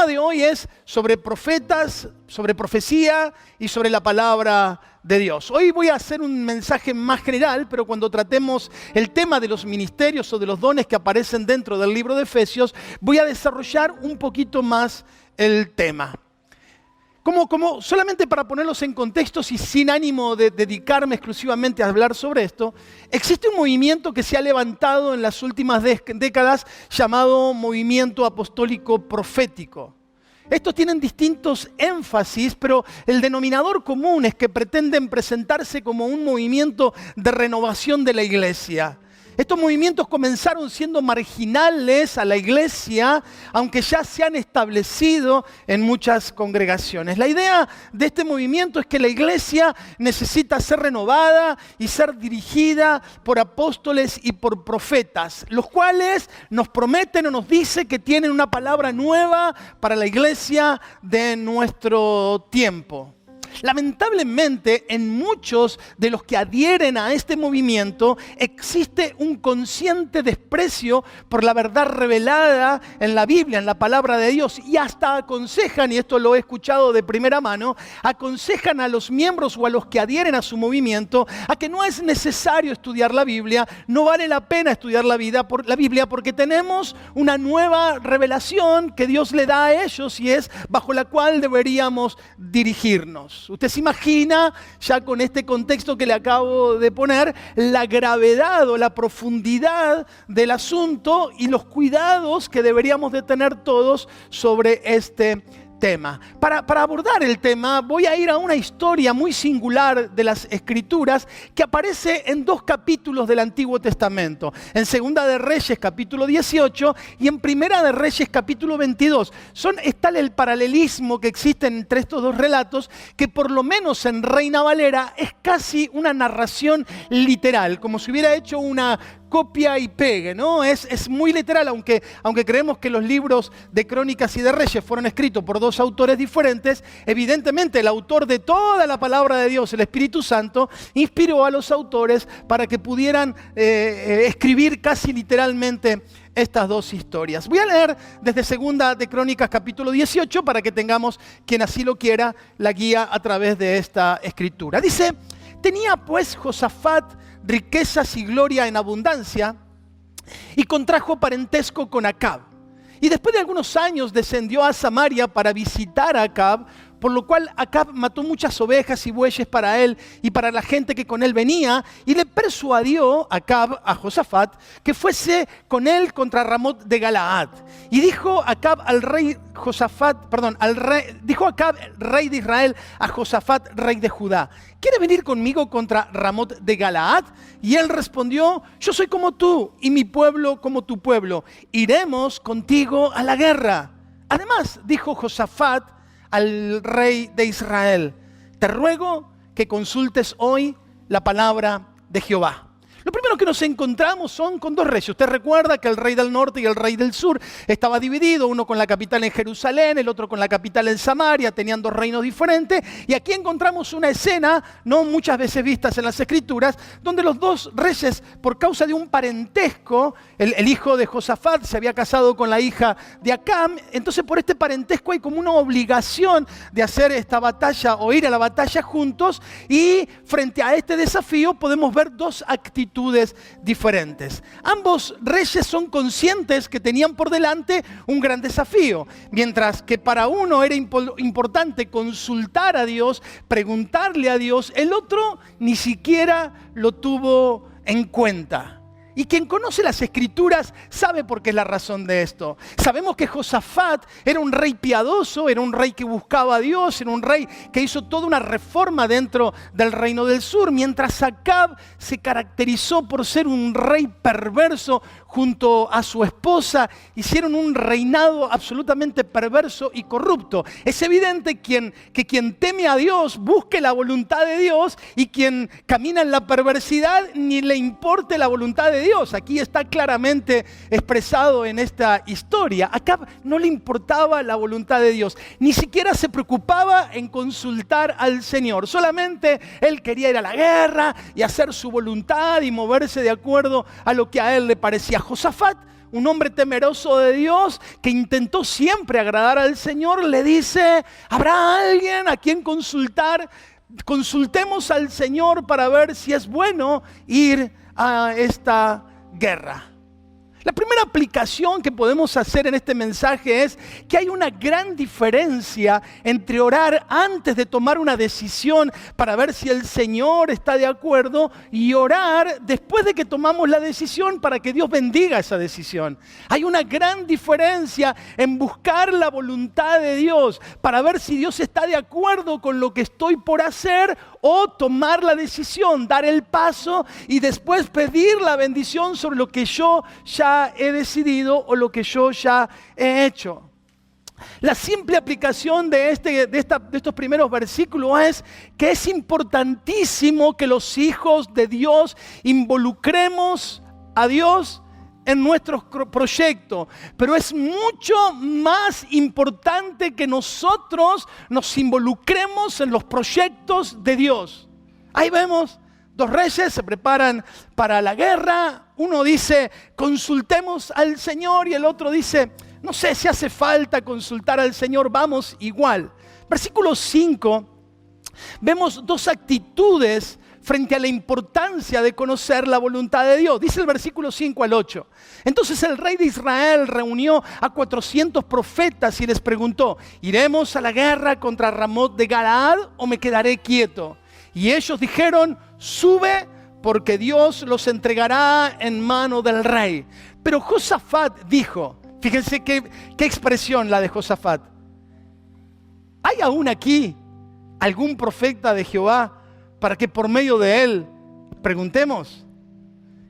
tema de hoy es sobre profetas, sobre profecía y sobre la palabra de Dios. Hoy voy a hacer un mensaje más general, pero cuando tratemos el tema de los ministerios o de los dones que aparecen dentro del libro de Efesios, voy a desarrollar un poquito más el tema. Como solamente para ponerlos en contextos y sin ánimo de dedicarme exclusivamente a hablar sobre esto, existe un movimiento que se ha levantado en las últimas décadas llamado movimiento apostólico profético. Estos tienen distintos énfasis, pero el denominador común es que pretenden presentarse como un movimiento de renovación de la iglesia. Estos movimientos comenzaron siendo marginales a la iglesia, aunque ya se han establecido en muchas congregaciones. La idea de este movimiento es que la iglesia necesita ser renovada y ser dirigida por apóstoles y por profetas, los cuales nos prometen o nos dicen que tienen una palabra nueva para la iglesia de nuestro tiempo. Lamentablemente, en muchos de los que adhieren a este movimiento existe un consciente desprecio por la verdad revelada en la Biblia, en la palabra de Dios, y hasta aconsejan, y esto lo he escuchado de primera mano, aconsejan a los miembros o a los que adhieren a su movimiento a que no es necesario estudiar la Biblia, no vale la pena estudiar la Biblia porque tenemos una nueva revelación que Dios le da a ellos y es bajo la cual deberíamos dirigirnos. Usted se imagina, ya con este contexto que le acabo de poner, la gravedad o la profundidad del asunto y los cuidados que deberíamos de tener todos sobre este tema. Para abordar el tema voy a ir a una historia muy singular de las Escrituras que aparece en 2 capítulos del Antiguo Testamento, en Segunda de Reyes capítulo 18 y en Primera de Reyes capítulo 22. Es tal el paralelismo que existe entre estos dos relatos que por lo menos en Reina Valera es casi una narración literal, como si hubiera hecho una copia y pegue, ¿no? Es muy literal, aunque creemos que los libros de Crónicas y de Reyes fueron escritos por 2 autores diferentes, evidentemente el autor de toda la palabra de Dios, el Espíritu Santo, inspiró a los autores para que pudieran escribir casi literalmente estas 2 historias. Voy a leer desde Segunda de Crónicas capítulo 18 para que tengamos, quien así lo quiera, la guía a través de esta escritura. Dice: tenía pues Josafat riquezas y gloria en abundancia, y contrajo parentesco con Acab. Y después de algunos años descendió a Samaria para visitar a Acab, por lo cual Acab mató muchas ovejas y bueyes para él y para la gente que con él venía, y le persuadió Acab a Josafat que fuese con él contra Ramot de Galaad. Y dijo Acab rey de Israel, a Josafat, rey de Judá: ¿quiere venir conmigo contra Ramot de Galaad? Y él respondió: yo soy como tú y mi pueblo como tu pueblo. Iremos contigo a la guerra. Además, dijo Josafat al rey de Israel: te ruego que consultes hoy la palabra de Jehová. Lo primero que nos encontramos son con 2 reyes. Usted recuerda que el rey del norte y el rey del sur estaba dividido, uno con la capital en Jerusalén, el otro con la capital en Samaria, tenían 2 reinos diferentes. Y aquí encontramos una escena, no muchas veces vistas en las Escrituras, donde los 2 reyes, por causa de un parentesco, el hijo de Josafat se había casado con la hija de Acab, entonces por este parentesco hay como una obligación de hacer esta batalla o ir a la batalla juntos, y frente a este desafío podemos ver 2 actitudes diferentes. Ambos reyes son conscientes que tenían por delante un gran desafío. Mientras que para uno era importante consultar a Dios, preguntarle a Dios, el otro ni siquiera lo tuvo en cuenta. Y quien conoce las Escrituras sabe por qué es la razón de esto. Sabemos que Josafat era un rey piadoso, era un rey que buscaba a Dios, era un rey que hizo toda una reforma dentro del reino del sur, mientras Acab se caracterizó por ser un rey perverso junto a su esposa. Hicieron un reinado absolutamente perverso y corrupto. Es evidente que quien teme a Dios busque la voluntad de Dios, y quien camina en la perversidad ni le importe la voluntad de Dios. Aquí está claramente expresado en esta historia. A Acab no le importaba la voluntad de Dios. Ni siquiera se preocupaba en consultar al Señor. Solamente él quería ir a la guerra y hacer su voluntad y moverse de acuerdo a lo que a él le parecía. Josafat, un hombre temeroso de Dios que intentó siempre agradar al Señor, le dice: ¿habrá alguien a quien consultar? Consultemos al Señor para ver si es bueno ir a esta guerra. La primera aplicación que podemos hacer en este mensaje es que hay una gran diferencia entre orar antes de tomar una decisión para ver si el Señor está de acuerdo y orar después de que tomamos la decisión para que Dios bendiga esa decisión. Hay una gran diferencia en buscar la voluntad de Dios para ver si Dios está de acuerdo con lo que estoy por hacer, o tomar la decisión, dar el paso y después pedir la bendición sobre lo que yo ya he decidido o lo que yo ya he hecho. La simple aplicación de estos primeros versículos es que es importantísimo que los hijos de Dios involucremos a Dios en nuestros proyectos, pero es mucho más importante que nosotros nos involucremos en los proyectos de Dios. Ahí vemos dos reyes, se preparan para la guerra. Uno dice: consultemos al Señor, y el otro dice: no sé si hace falta consultar al Señor, vamos igual. Versículo 5, vemos dos actitudes frente a la importancia de conocer la voluntad de Dios. Dice el versículo 5 al 8. Entonces el rey de Israel reunió a 400 profetas y les preguntó: ¿iremos a la guerra contra Ramot de Galaad o me quedaré quieto? Y ellos dijeron: sube, porque Dios los entregará en mano del rey. Pero Josafat dijo, fíjense qué expresión la de Josafat: ¿hay aún aquí algún profeta de Jehová para que por medio de él preguntemos?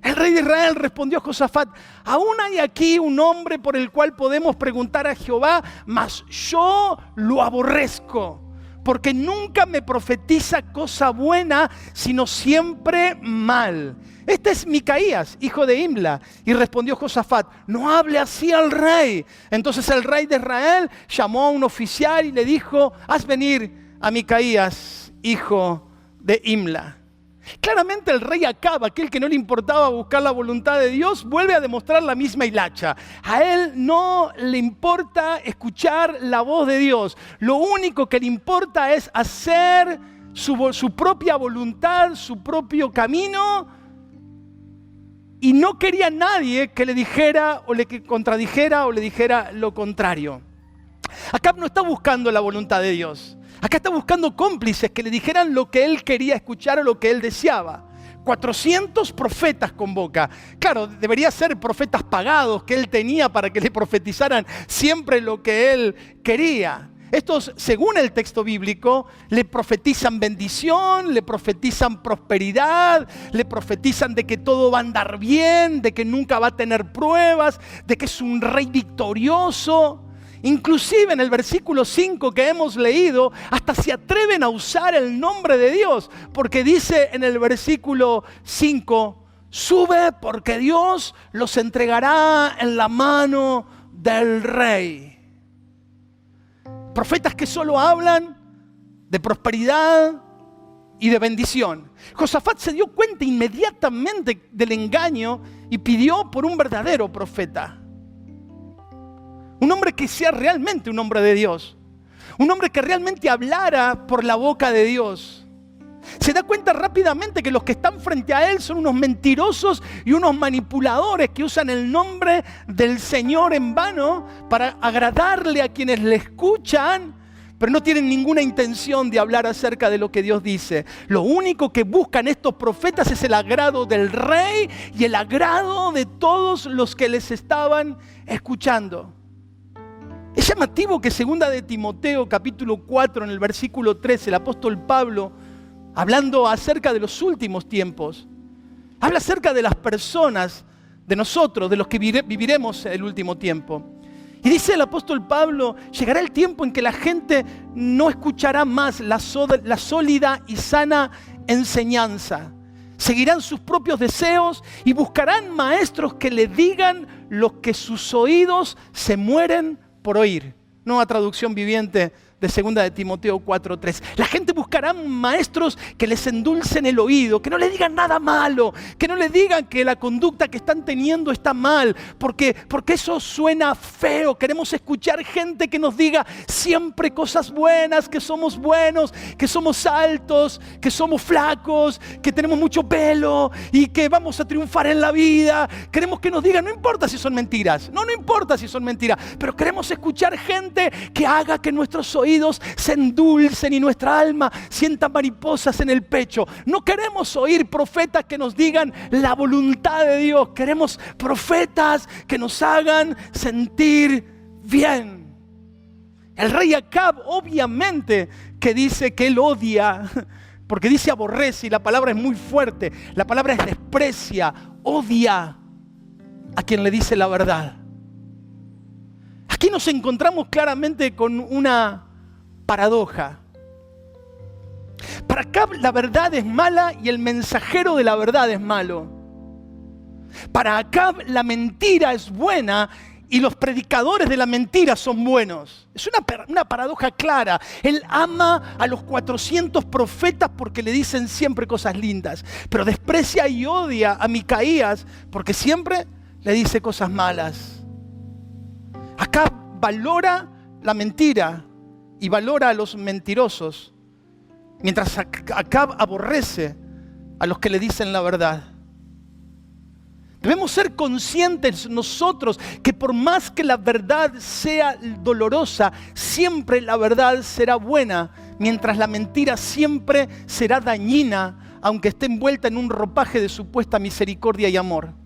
El rey de Israel respondió a Josafat: aún hay aquí un hombre por el cual podemos preguntar a Jehová, mas yo lo aborrezco, porque nunca me profetiza cosa buena, sino siempre mal. Este es Micaías, hijo de Imla. Y respondió Josafat: no hable así al rey. Entonces el rey de Israel llamó a un oficial y le dijo: haz venir a Micaías, hijo de Imla. Claramente el rey Acab, aquel que no le importaba buscar la voluntad de Dios, vuelve a demostrar la misma hilacha. A él no le importa escuchar la voz de Dios. Lo único que le importa es hacer su propia voluntad, su propio camino. Y no quería nadie que le dijera o le contradijera o le dijera lo contrario. Acab no está buscando la voluntad de Dios. Acá está buscando cómplices que le dijeran lo que él quería escuchar o lo que él deseaba. 400 profetas convoca. Claro, debería ser profetas pagados que él tenía para que le profetizaran siempre lo que él quería. Estos, según el texto bíblico, le profetizan bendición, le profetizan prosperidad, le profetizan de que todo va a andar bien, de que nunca va a tener pruebas, de que es un rey victorioso. Inclusive en el versículo 5 que hemos leído, hasta se atreven a usar el nombre de Dios, porque dice en el versículo 5: sube, porque Dios los entregará en la mano del rey. Profetas que solo hablan de prosperidad y de bendición. Josafat se dio cuenta inmediatamente del engaño y pidió por un verdadero profeta. Un hombre que sea realmente un hombre de Dios. Un hombre que realmente hablara por la boca de Dios. Se da cuenta rápidamente que los que están frente a él son unos mentirosos y unos manipuladores que usan el nombre del Señor en vano para agradarle a quienes le escuchan, pero no tienen ninguna intención de hablar acerca de lo que Dios dice. Lo único que buscan estos profetas es el agrado del rey y el agrado de todos los que les estaban escuchando. Es llamativo que 2 de Timoteo, capítulo 4, en el versículo 13, el apóstol Pablo, hablando acerca de los últimos tiempos, habla acerca de las personas, de nosotros, de los que viviremos el último tiempo. Y dice el apóstol Pablo: llegará el tiempo en que la gente no escuchará más la sólida y sana enseñanza, seguirán sus propios deseos y buscarán maestros que le digan lo que sus oídos se mueren por oír. Nueva traducción viviente de 2 de Timoteo 4:3. La gente buscará maestros que les endulcen el oído, que no le digan nada malo, que no le digan que la conducta que están teniendo está mal, porque eso suena feo. Queremos escuchar gente que nos diga siempre cosas buenas, que somos buenos, que somos altos, que somos flacos, que tenemos mucho pelo y que vamos a triunfar en la vida. Queremos que nos digan, no importa si son mentiras, no importa si son mentiras, pero queremos escuchar gente que haga que nuestros oídos se endulcen y nuestra alma sienta mariposas en el pecho. No queremos oír profetas que nos digan la voluntad de Dios. Queremos profetas que nos hagan sentir bien. El rey Acab obviamente que dice que él odia, porque dice aborrece y la palabra es muy fuerte. La palabra es desprecia, odia a quien le dice la verdad. Aquí nos encontramos claramente con una paradoja. Para Acab la verdad es mala y el mensajero de la verdad es malo. Para Acab la mentira es buena y los predicadores de la mentira son buenos. Es una paradoja clara. Él ama a los 400 profetas porque le dicen siempre cosas lindas, pero desprecia y odia a Micaías porque siempre le dice cosas malas. Acab valora la mentira y valora a los mentirosos, mientras Acab aborrece a los que le dicen la verdad. Debemos ser conscientes nosotros que por más que la verdad sea dolorosa, siempre la verdad será buena, mientras la mentira siempre será dañina, aunque esté envuelta en un ropaje de supuesta misericordia y amor.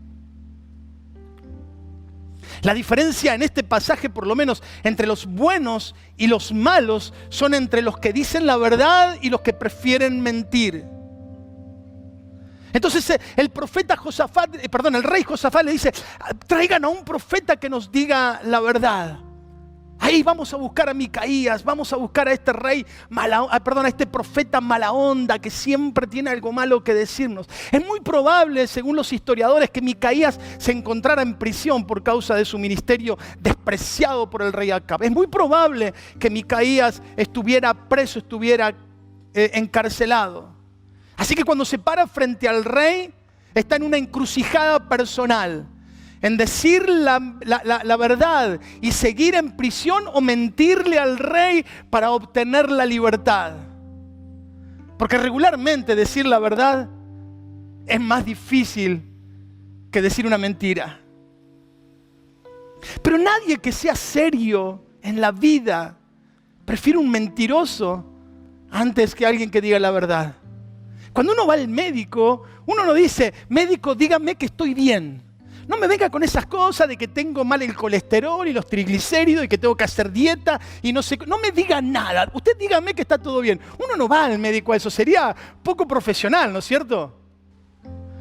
La diferencia en este pasaje, por lo menos, entre los buenos y los malos, son entre los que dicen la verdad y los que prefieren mentir. Entonces el rey Josafat le dice, traigan a un profeta que nos diga la verdad. Ahí vamos a buscar a Micaías, vamos a buscar a este a este profeta mala onda que siempre tiene algo malo que decirnos. Es muy probable, según los historiadores, que Micaías se encontrara en prisión por causa de su ministerio despreciado por el rey Acab. Es muy probable que Micaías estuviera preso, estuviera encarcelado. Así que cuando se para frente al rey, está en una encrucijada personal. En decir la verdad y seguir en prisión o mentirle al rey para obtener la libertad. Porque regularmente decir la verdad es más difícil que decir una mentira. Pero nadie que sea serio en la vida prefiere un mentiroso antes que alguien que diga la verdad. Cuando uno va al médico, uno no dice, médico, dígame que estoy bien. No me venga con esas cosas de que tengo mal el colesterol y los triglicéridos y que tengo que hacer dieta y no sé. No me diga nada. Usted dígame que está todo bien. Uno no va al médico a eso. Sería poco profesional, ¿no es cierto?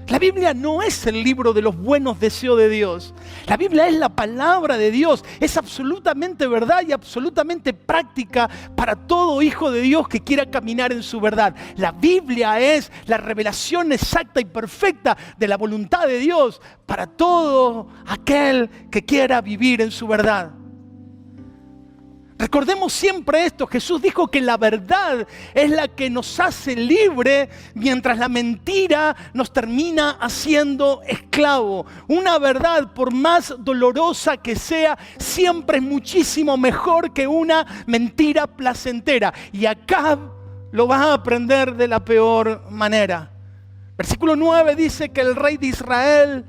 La Biblia no es el libro de los buenos deseos de Dios. La Biblia es la palabra de Dios. Es absolutamente verdad y absolutamente práctica para todo hijo de Dios que quiera caminar en su verdad. La Biblia es la revelación exacta y perfecta de la voluntad de Dios para todo aquel que quiera vivir en su verdad. Recordemos siempre esto, Jesús dijo que la verdad es la que nos hace libre, mientras la mentira nos termina haciendo esclavo. Una verdad, por más dolorosa que sea, siempre es muchísimo mejor que una mentira placentera. Y acá lo vas a aprender de la peor manera. Versículo 9 dice que el rey de Israel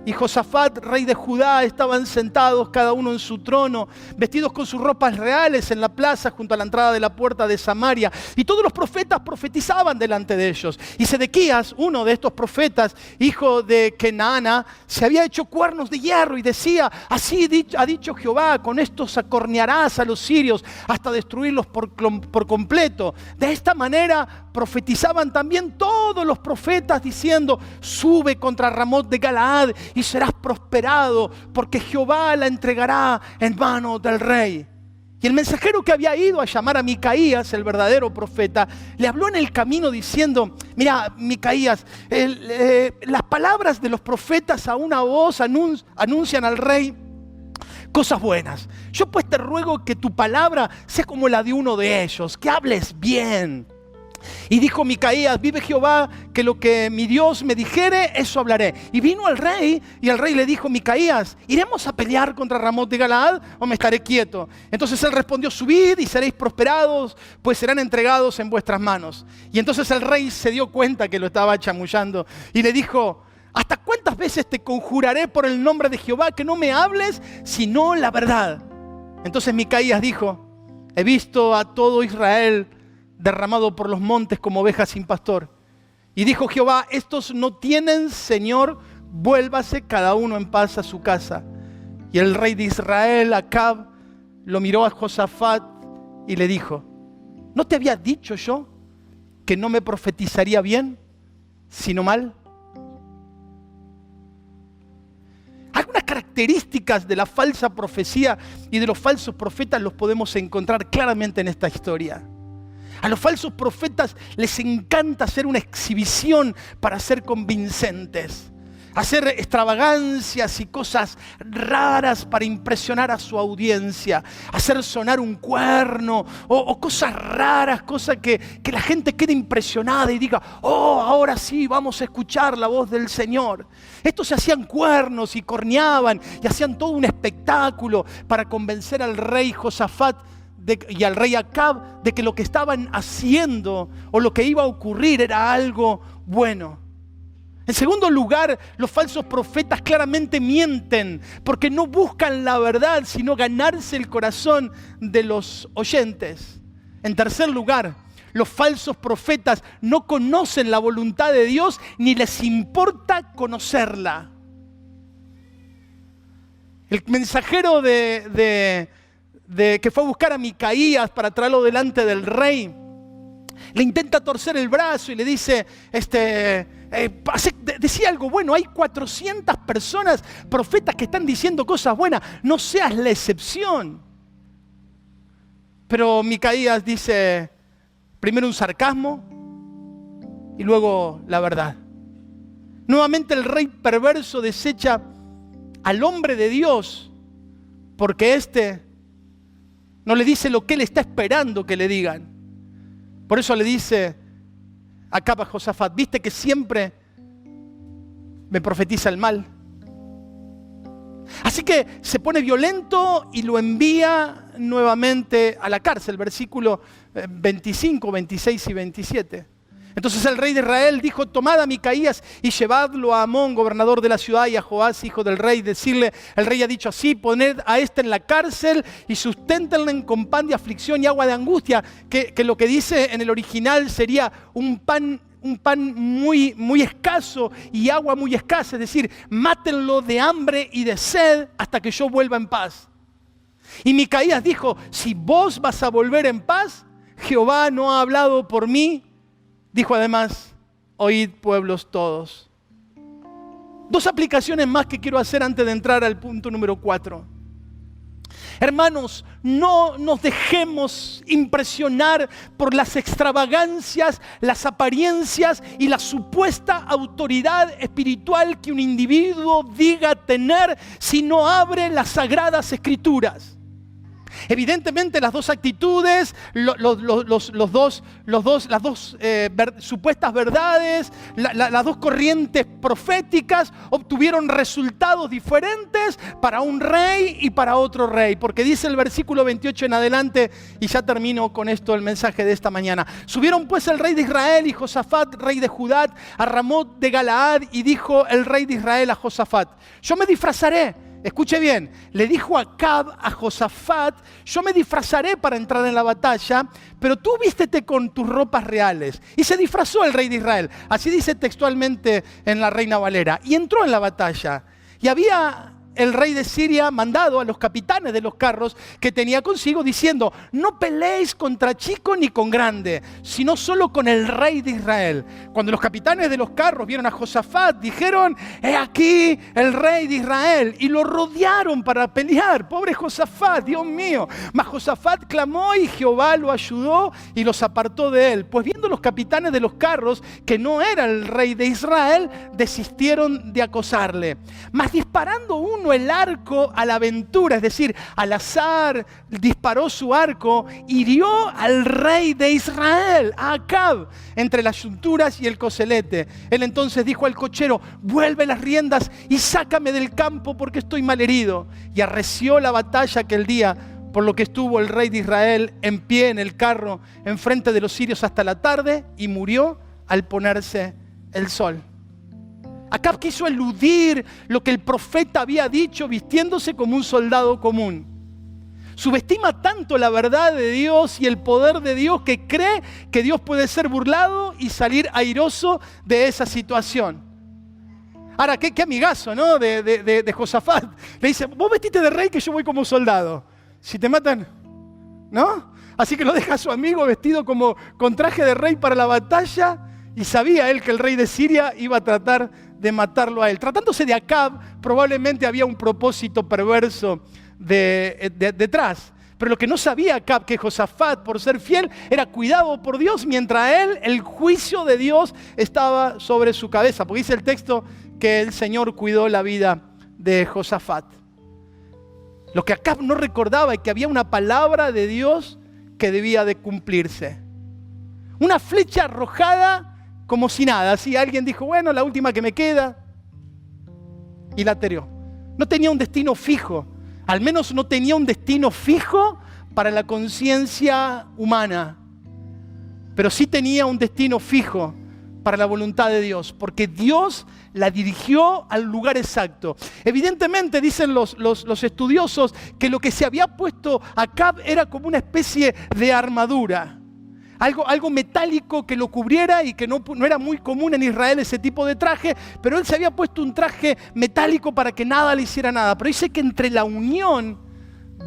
y Josafat, rey de Judá, estaban sentados cada uno en su trono, vestidos con sus ropas reales en la plaza junto a la entrada de la puerta de Samaria. Y todos los profetas profetizaban delante de ellos. Y Sedequías, uno de estos profetas, hijo de Kenaana, se había hecho cuernos de hierro y decía, así ha dicho Jehová, con estos acornearás a los sirios hasta destruirlos por completo. De esta manera profetizaban también todos los profetas diciendo, sube contra Ramot de Galaad y serás prosperado, porque Jehová la entregará en mano del rey. Y el mensajero que había ido a llamar a Micaías, el verdadero profeta, le habló en el camino diciendo: mira, Micaías, las palabras de los profetas a una voz anuncian al rey cosas buenas. Yo pues te ruego que tu palabra sea como la de uno de ellos, que hables bien. Y dijo Micaías: vive Jehová, que lo que mi Dios me dijere, eso hablaré. Y vino al rey, y el rey le dijo: Micaías, ¿iremos a pelear contra Ramot de Galaad o me estaré quieto? Entonces él respondió: subid y seréis prosperados, pues serán entregados en vuestras manos. Y entonces el rey se dio cuenta que lo estaba chamullando y le dijo: ¿hasta cuántas veces te conjuraré por el nombre de Jehová que no me hables sino la verdad? Entonces Micaías dijo: he visto a todo Israel derramado por los montes como ovejas sin pastor. Y dijo Jehová: estos no tienen señor, vuélvase cada uno en paz a su casa. Y el rey de Israel, Acab, lo miró a Josafat y le dijo: ¿no te había dicho yo que no me profetizaría bien, sino mal? Algunas características de la falsa profecía y de los falsos profetas los podemos encontrar claramente en esta historia. A los falsos profetas les encanta hacer una exhibición para ser convincentes, hacer extravagancias y cosas raras para impresionar a su audiencia, hacer sonar un cuerno o cosas raras, cosas que la gente quede impresionada y diga: oh, ahora sí, vamos a escuchar la voz del Señor. Estos se hacían cuernos y corneaban y hacían todo un espectáculo para convencer al rey Josafat y al rey Acab de que lo que estaban haciendo o lo que iba a ocurrir era algo bueno. En segundo lugar, los falsos profetas claramente mienten porque no buscan la verdad, sino ganarse el corazón de los oyentes. En tercer lugar, los falsos profetas no conocen la voluntad de Dios ni les importa conocerla. El mensajero que fue a buscar a Micaías para traerlo delante del rey, le intenta torcer el brazo y le dice: decía algo bueno, hay 400 personas, profetas, que están diciendo cosas buenas, no seas la excepción. Pero Micaías dice primero un sarcasmo y luego la verdad. Nuevamente el rey perverso desecha al hombre de Dios porque no le dice lo que él está esperando que le digan. Por eso le dice Acab a Josafat: viste que siempre me profetiza el mal. Así que se pone violento y lo envía nuevamente a la cárcel. Versículo 25, 26 y 27. Entonces el rey de Israel dijo: tomad a Micaías y llevadlo a Amón, gobernador de la ciudad, y a Joás, hijo del rey. Decirle: el rey ha dicho así: poned a este en la cárcel y susténtenle con pan de aflicción y agua de angustia. Que lo que dice en el original sería un pan muy, muy escaso y agua muy escasa. Es decir, mátenlo de hambre y de sed hasta que yo vuelva en paz. Y Micaías dijo: si vos vas a volver en paz, Jehová no ha hablado por mí. Dijo además: oíd, pueblos todos. Dos aplicaciones más que quiero hacer antes de entrar al punto número 4. Hermanos, no nos dejemos impresionar por las extravagancias, las apariencias y la supuesta autoridad espiritual que un individuo diga tener si no abre las sagradas escrituras. Evidentemente las dos actitudes, las dos supuestas verdades, las dos corrientes proféticas obtuvieron resultados diferentes para un rey y para otro rey. Porque dice el versículo 28 en adelante, y ya termino con esto el mensaje de esta mañana. Subieron pues el rey de Israel y Josafat, rey de Judá, a Ramot de Galaad, y dijo el rey de Israel a Josafat: yo me disfrazaré. Escuche bien, le dijo Acab a Josafat: yo me disfrazaré para entrar en la batalla, pero tú vístete con tus ropas reales. Y se disfrazó el rey de Israel, así dice textualmente en la Reina Valera, y entró en la batalla. Y había el rey de Siria mandado a los capitanes de los carros que tenía consigo, diciendo: no peleéis contra chico ni con grande, sino solo con el rey de Israel. Cuando los capitanes de los carros vieron a Josafat, dijeron: he aquí el rey de Israel, y lo rodearon para pelear. Pobre Josafat, Dios mío. Mas Josafat clamó y Jehová lo ayudó y los apartó de él. Pues viendo los capitanes de los carros que no era el rey de Israel, desistieron de acosarle. Mas disparando uno el arco a la aventura, es decir, al azar, disparó su arco, hirió al rey de Israel, a Acab, entre las yunturas y el coselete. Él entonces dijo al cochero: vuelve las riendas y sácame del campo, porque estoy malherido. Y arreció la batalla aquel día, por lo que estuvo el rey de Israel en pie en el carro enfrente de los sirios hasta la tarde, y murió al ponerse el sol. Acab quiso eludir lo que el profeta había dicho, vistiéndose como un soldado común. Subestima tanto la verdad de Dios y el poder de Dios que cree que Dios puede ser burlado y salir airoso de esa situación. Ahora, qué amigazo, ¿no? de Josafat. Le dice: vos vestite de rey que yo voy como soldado. Si te matan, ¿no? Así que lo deja a su amigo vestido como con traje de rey para la batalla, y sabía él que el rey de Siria iba a tratar de matarlo a él. Tratándose de Acab, probablemente había un propósito perverso detrás. Pero lo que no sabía Acab, que Josafat, por ser fiel, era cuidado por Dios, mientras él, el juicio de Dios estaba sobre su cabeza. Porque dice el texto que el Señor cuidó la vida de Josafat. Lo que Acab no recordaba es que había una palabra de Dios que debía de cumplirse. Una flecha arrojada como si nada. Así alguien dijo: bueno, la última que me queda. Y la tiró. No tenía un destino fijo. Al menos no tenía un destino fijo para la conciencia humana. Pero sí tenía un destino fijo para la voluntad de Dios, porque Dios la dirigió al lugar exacto. Evidentemente, dicen los estudiosos, que lo que se había puesto Acab era como una especie de armadura. Algo metálico que lo cubriera, y que no era muy común en Israel ese tipo de traje, pero él se había puesto un traje metálico para que nada le hiciera nada. Pero dice que entre la unión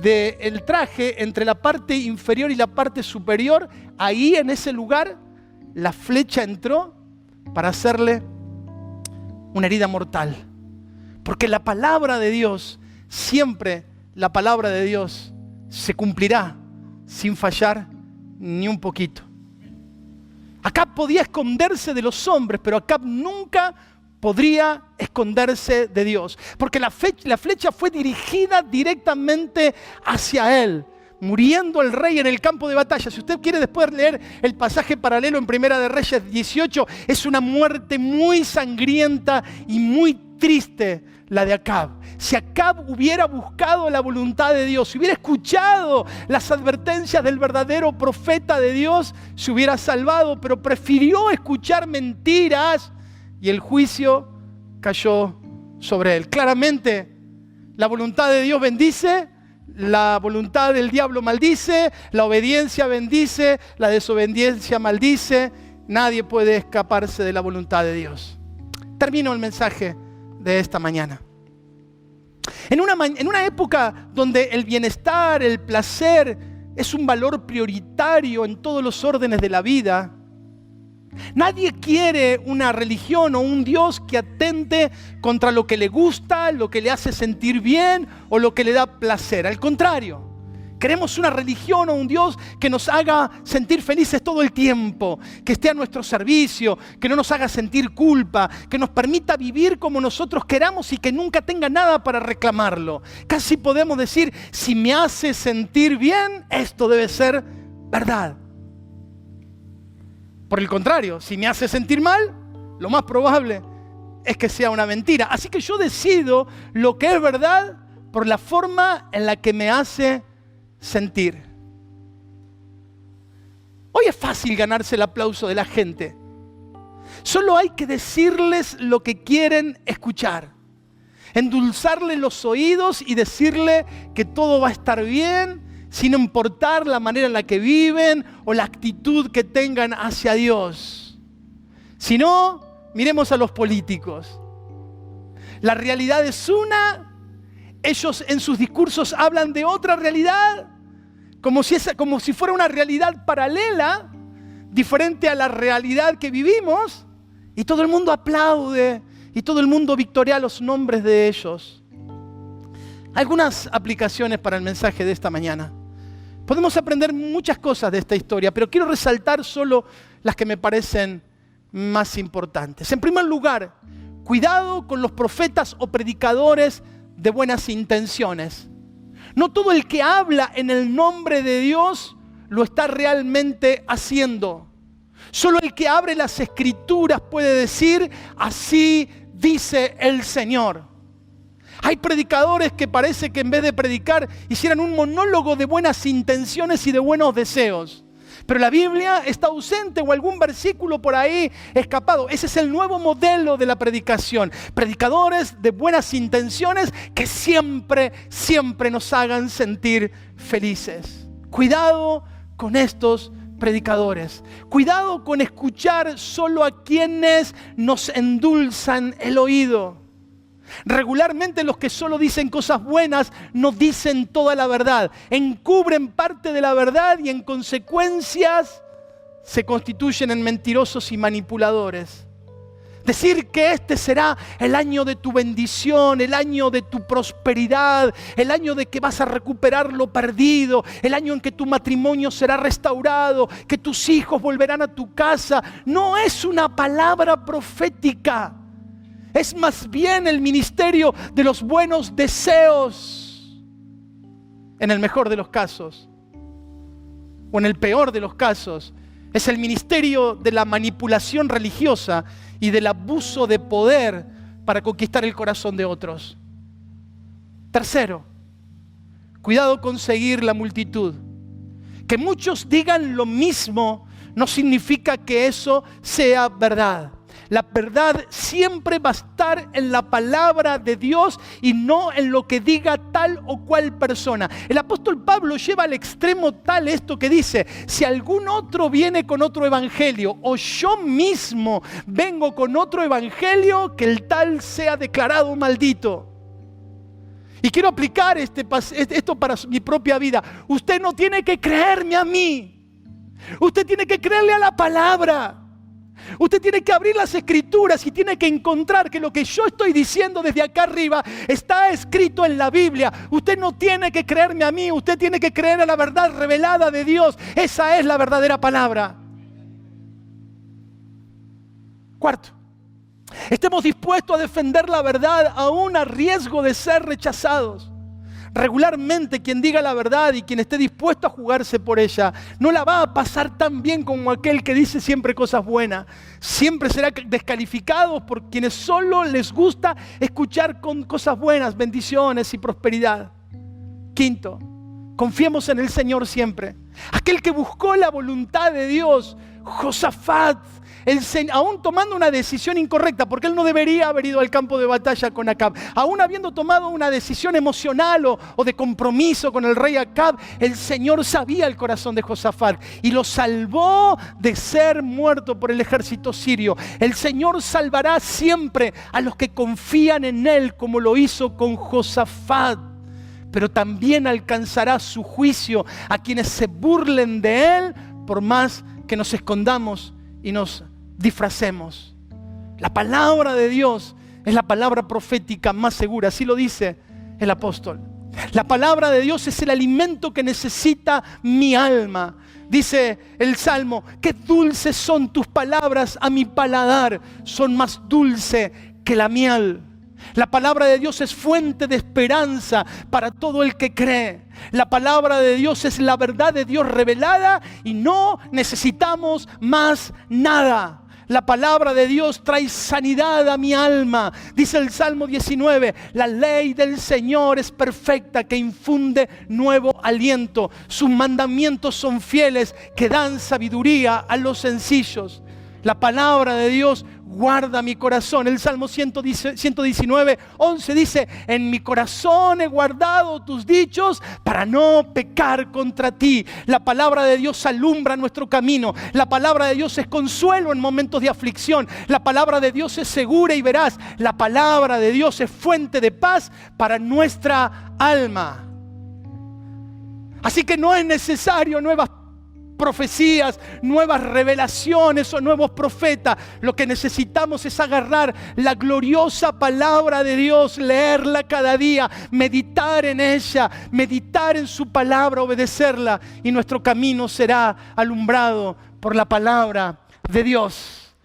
del traje, entre la parte inferior y la parte superior, ahí en ese lugar, la flecha entró para hacerle una herida mortal. Porque la palabra de Dios, siempre la palabra de Dios se cumplirá sin fallar ni un poquito. Acab podía esconderse de los hombres, pero Acab nunca podría esconderse de Dios, porque la flecha fue dirigida directamente hacia él, muriendo el rey en el campo de batalla. Si usted quiere después leer el pasaje paralelo en Primera de Reyes 18, es una muerte muy sangrienta y muy triste la de Acab. Si Acab hubiera buscado la voluntad de Dios, si hubiera escuchado las advertencias del verdadero profeta de Dios, se hubiera salvado, pero prefirió escuchar mentiras y el juicio cayó sobre él. Claramente, la voluntad de Dios bendice, la voluntad del diablo maldice, la obediencia bendice, la desobediencia maldice. Nadie puede escaparse de la voluntad de Dios. Termino el mensaje de esta mañana. En una época donde el bienestar, el placer es un valor prioritario en todos los órdenes de la vida, nadie quiere una religión o un Dios que atente contra lo que le gusta, lo que le hace sentir bien o lo que le da placer. Al contrario, queremos una religión o un Dios que nos haga sentir felices todo el tiempo, que esté a nuestro servicio, que no nos haga sentir culpa, que nos permita vivir como nosotros queramos y que nunca tenga nada para reclamarlo. Casi podemos decir: si me hace sentir bien, esto debe ser verdad. Por el contrario, si me hace sentir mal, lo más probable es que sea una mentira. Así que yo decido lo que es verdad por la forma en la que me hace sentir. Hoy es fácil ganarse el aplauso de la gente. Solo hay que decirles lo que quieren escuchar. Endulzarles los oídos y decirle que todo va a estar bien, sin importar la manera en la que viven o la actitud que tengan hacia Dios. Si no, miremos a los políticos. La realidad es una ellos en sus discursos hablan de otra realidad, como si fuera una realidad paralela, diferente a la realidad que vivimos, y todo el mundo aplaude y todo el mundo victoria los nombres de ellos. Algunas aplicaciones para el mensaje de esta mañana. Podemos aprender muchas cosas de esta historia, pero quiero resaltar solo las que me parecen más importantes. En primer lugar, cuidado con los profetas o predicadores de buenas intenciones. No todo el que habla en el nombre de Dios lo está realmente haciendo. Solo el que abre las Escrituras puede decir, así dice el Señor. Hay predicadores que parece que en vez de predicar hicieran un monólogo de buenas intenciones y de buenos deseos. Pero la Biblia está ausente o algún versículo por ahí escapado. Ese es el nuevo modelo de la predicación. Predicadores de buenas intenciones que siempre nos hagan sentir felices. Cuidado con estos predicadores. Cuidado con escuchar solo a quienes nos endulzan el oído. Regularmente los que solo dicen cosas buenas no dicen toda la verdad, encubren parte de la verdad y en consecuencias se constituyen en mentirosos y manipuladores. Decir que este será el año de tu bendición, el año de tu prosperidad, el año de que vas a recuperar lo perdido, el año en que tu matrimonio será restaurado, que tus hijos volverán a tu casa, no es una palabra profética. Es más bien el ministerio de los buenos deseos, en el mejor de los casos, o en el peor de los casos. Es el ministerio de la manipulación religiosa y del abuso de poder para conquistar el corazón de otros. Tercero, cuidado con seguir la multitud. Que muchos digan lo mismo no significa que eso sea verdad. La verdad siempre va a estar en la palabra de Dios y no en lo que diga tal o cual persona. El apóstol Pablo lleva al extremo tal esto que dice, si algún otro viene con otro evangelio o yo mismo vengo con otro evangelio, que el tal sea declarado maldito. Y quiero aplicar esto para mi propia vida. Usted no tiene que creerme a mí. Usted tiene que creerle a la palabra. Usted tiene que abrir las Escrituras y tiene que encontrar que lo que yo estoy diciendo desde acá arriba está escrito en la Biblia. Usted no tiene que creerme a mí, usted tiene que creer a la verdad revelada de Dios. Esa es la verdadera palabra. Cuarto, estemos dispuestos a defender la verdad aún a riesgo de ser rechazados. Regularmente quien diga la verdad y quien esté dispuesto a jugarse por ella no la va a pasar tan bien como aquel que dice siempre cosas buenas. Siempre será descalificado por quienes solo les gusta escuchar con cosas buenas, bendiciones y prosperidad. Quinto, confiemos en el Señor siempre. Aquel que buscó la voluntad de Dios, Josafat, aún tomando una decisión incorrecta, porque él no debería haber ido al campo de batalla con Acab, aún habiendo tomado una decisión emocional o de compromiso con el rey Acab, el Señor sabía el corazón de Josafat y lo salvó de ser muerto por el ejército sirio. El Señor salvará siempre a los que confían en Él, como lo hizo con Josafat, pero también alcanzará su juicio a quienes se burlen de Él, por más que nos escondamos y nos disfracemos. La palabra de Dios es la palabra profética más segura, así lo dice el apóstol. La palabra de Dios es el alimento que necesita mi alma. Dice el Salmo, qué dulces son tus palabras a mi paladar, son más dulce que la miel. La palabra de Dios es fuente de esperanza para todo el que cree. La palabra de Dios es la verdad de Dios revelada y no necesitamos más nada. La palabra de Dios trae sanidad a mi alma. Dice el Salmo 19, la ley del Señor es perfecta, que infunde nuevo aliento. Sus mandamientos son fieles, que dan sabiduría a los sencillos. La palabra de Dios guarda mi corazón. El Salmo 119, 11 dice: en mi corazón he guardado tus dichos para no pecar contra ti. La palabra de Dios alumbra nuestro camino. La palabra de Dios es consuelo en momentos de aflicción. La palabra de Dios es segura y veraz. La palabra de Dios es fuente de paz para nuestra alma. Así que no es necesario nuevas profecías, nuevas revelaciones o nuevos profetas. Lo que necesitamos es agarrar la gloriosa palabra de Dios, leerla cada día, meditar en ella, meditar en su palabra, obedecerla, y nuestro camino será alumbrado por la palabra de Dios.